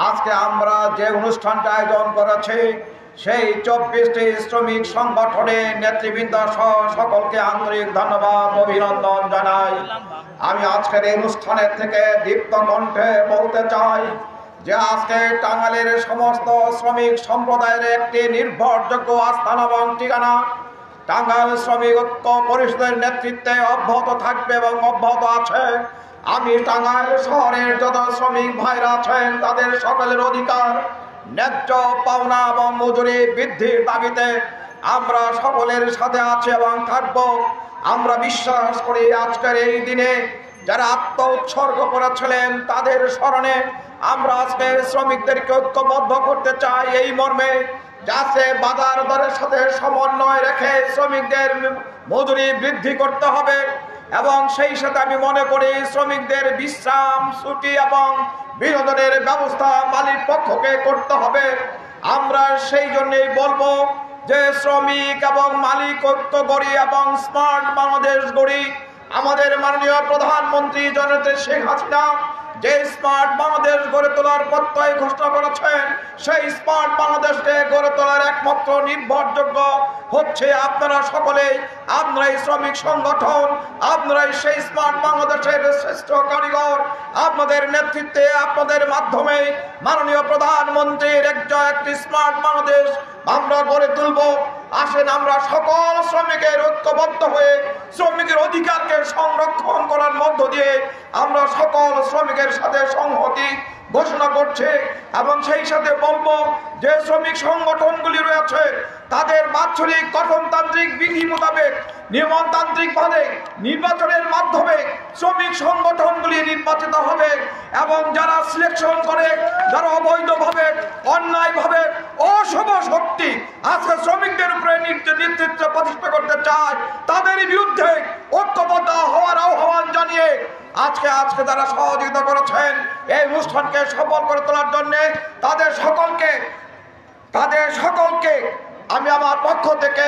আজকে আমরা যে অনুষ্ঠানটা আয়োজন করেছি, সেই 24টি শ্রমিক সংগঠনের নেতৃবৃন্দ সহ সকলকে আন্তরিক ধন্যবাদ, অভিনন্দন জানাই। আমি আজকের এই অনুষ্ঠানের থেকে দীপ্ত কণ্ঠে বলতে চাই যে আজকে টাঙ্গাইলের সমস্ত শ্রমিক সম্প্রদায়ের একটি নির্ভরযোগ্য আস্থান এবং ঠিকানা টাঙ্গাইল শ্রমিক ঐক্য পরিষদের নেতৃত্বে অব্যাহত থাকবে এবং অব্যাহত আছে। আমি টাঙ্গাইল শহরের যত শ্রমিক ভাইরা আছেন তাদের সকলের অধিকার, ন্যায্য পাওনা এবং মজুরি বৃদ্ধির দাবিতে আমরা সকলের সাথে আছি এবং থাকব। আমরা বিশ্বাস করি আজকের এই দিনে যারা আত্ম উৎসর্গ করেছিলেন তাদের স্মরণে আমরা আজকে শ্রমিকদেরকে ঐক্যবদ্ধ করতে চাই এই মর্মে, যাতে বাজার দরের সাথে সমন্বয় রেখে শ্রমিকদের মজুরি বৃদ্ধি করতে হবে এবং সেই সাথে আমি মনে করি শ্রমিকদের বিশ্রাম, ছুটি এবং বিনোদনের ব্যবস্থা মালিক পক্ষকে করতে হবে। আমরা সেই জন্যই বলবো যে শ্রমিক এবং মালিক ঐক্য গড়ি এবং স্মার্ট বাংলাদেশ গড়ি। আমাদের মাননীয় প্রধানমন্ত্রী জননেত্রী শেখ হাসিনা যে স্মার্ট বাংলাদেশ গড়ে তোলার প্রত্যয় ঘোষণা করেছেন, সেই স্মার্ট বাংলাদেশকে গড়ে তোলার একমাত্র নির্ভরযোগ্য হচ্ছে আপনারা সকলেই। আপনারাই শ্রমিক সংগঠন, আপনারাই সেই স্মার্ট বাংলাদেশের শ্রেষ্ঠ কারিগর। আপনাদের নেতৃত্বে, আপনাদের মাধ্যমে মাননীয় প্রধানমন্ত্রীর একটি স্মার্ট বাংলাদেশ আমরা গড়ে তুলব। আসেন আমরা সকল শ্রমিকের ঐক্যবদ্ধ হয়ে শ্রমিকের অধিকারকে সংরক্ষণ করার মধ্য দিয়ে আমরা সকল শ্রমিকের সাথে সংহতি ঘোষণা করছে। এবং সেই সাথে বলবো যে শ্রমিক সংগঠনগুলি রয়েছে তাদের বাৎসরিক গঠনতান্ত্রিক বিধি মোতাবেক নিয়মতান্ত্রিকভাবে নির্বাচনের মাধ্যমে শ্রমিক সংগঠনগুলি নির্বাচিত হবে। এবং যারা সিলেকশন করে, যারা অবৈধভাবে, অন্যায়ভাবে, অশুভ শক্তি আজকে শ্রমিকদের উপরে নেতৃত্ব প্রতিষ্ঠা করতে চায়, তাদের বিরুদ্ধে ঐক্যবদ্ধ হওয়ার আহ্বান জানিয়ে আজকে যারা সহযোগিতা করেছেন এই অনুষ্ঠানকে সফল করে তোলার জন্য তাদের সকলকে আমি আমার পক্ষ থেকে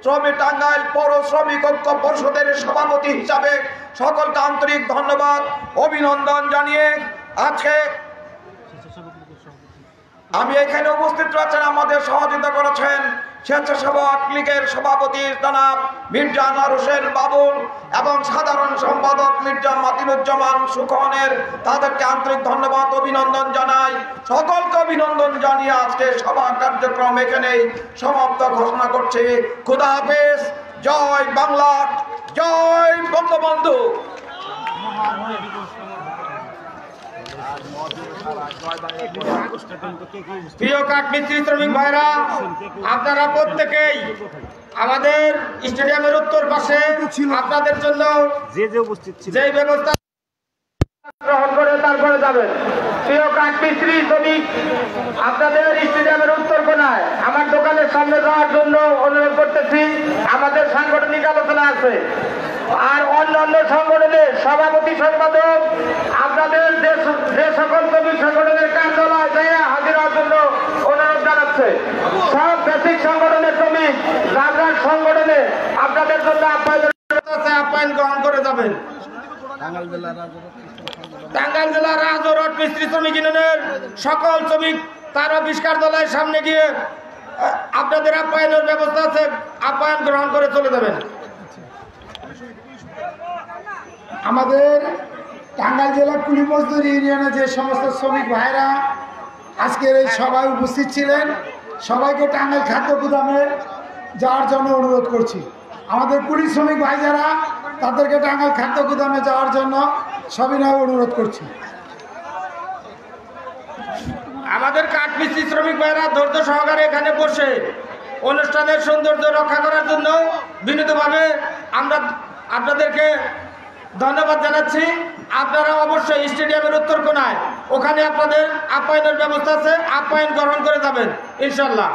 শ্রমিক টাঙ্গাইল পৌর শ্রমিক ঐক্য পরিষদের সভাপতি হিসাবে সকলকে আন্তরিক ধন্যবাদ, অভিনন্দন জানিয়ে আজকে আমি এখানে উপস্থিত রয়েছেন আমাদের সহযোগিতা করেছেন স্বেচ্ছাসেবক লীগের সভাপতি জনাব মির্জা আনোয়ার হোসেন বাবুল এবং সাধারণ সম্পাদক মির্জা মাতিনুজ্জামান সুখনের, তাদেরকে আন্তরিক ধন্যবাদ, অভিনন্দন জানাই। সকলকে অভিনন্দন জানিয়ে আজকে সভা কার্যক্রম এখানেই সমাপ্ত ঘোষণা করছি। খোদা হাফেজ। জয় বাংলা, জয় বঙ্গবন্ধু। প্রিয় কাঠমিস্ত্রি শ্রমিক ভাইরা, আপনারা প্রত্যেকেই আমাদের স্টেডিয়ামের উত্তর পাশে আপনাদের জন্য যে ব্যবস্থা গ্রহণ করে তারপরে যাবেন। প্রিয় কাঠমিস্ত্রি শ্রমিক, আপনাদের স্টেডিয়ামের উত্তর কোণায় আমার দোকানের সামনে যাওয়ার জন্য অনুরোধ করতেছি। আমাদের সাংগঠনিক আলোচনা আছে, আর অন্যান্য সংগঠনের সভাপতি সম্পাদক আপনাদের যে সকল শ্রমিক সংগঠনের কার্যালয় যায় হাজির হওয়ার জন্য অনুরোধ জানাচ্ছে। সব বেসিক সংগঠনের শ্রমিক রাজরাজ সংগঠনে আপনাদের জন্য আপ্যায়ন গ্রহণ করে যাবেন। টাঙ্গাইল জেলা রাজরট মিস্ত্রি শ্রমিক ইউনিয়নের সকল শ্রমিক তার অফিস কার্যালয়ের সামনে গিয়ে আপনাদের আপ্যায়নের ব্যবস্থা আছে, আপ্যায়ন গ্রহণ করে চলে যাবেন। আমাদের টাঙ্গাইল জেলা কুলি মজদুর ইউনিয়নে যে সমস্ত শ্রমিক ভাইরা আজকের এই সভায় উপস্থিত ছিলেন, সবাইকে টাঙ্গাইল খাদ্য গুদামে যাওয়ার জন্য অনুরোধ করছি। আমাদের কুলি শ্রমিক ভাই যারা, তাদেরকে টাঙ্গাইল খাদ্য গুদামে যাওয়ার জন্য সবিনয় অনুরোধ করছি। আমাদের কাঠমিস্ত্রি শ্রমিক ভাইরা ধৈর্য সহকারে এখানে বসে অনুষ্ঠানের সৌন্দর্য রক্ষা করার জন্য বিনীতভাবে আমরা আপনাদেরকে ধন্যবাদ জানাচ্ছি। আপনারা অবশ্যই স্টেডিয়ামের উত্তর কোণায় ওখানে আপনাদের আপ্যায়নের ব্যবস্থা আছে, আপ্যায়ন গ্রহণ করে যাবেন ইনশাল্লাহ।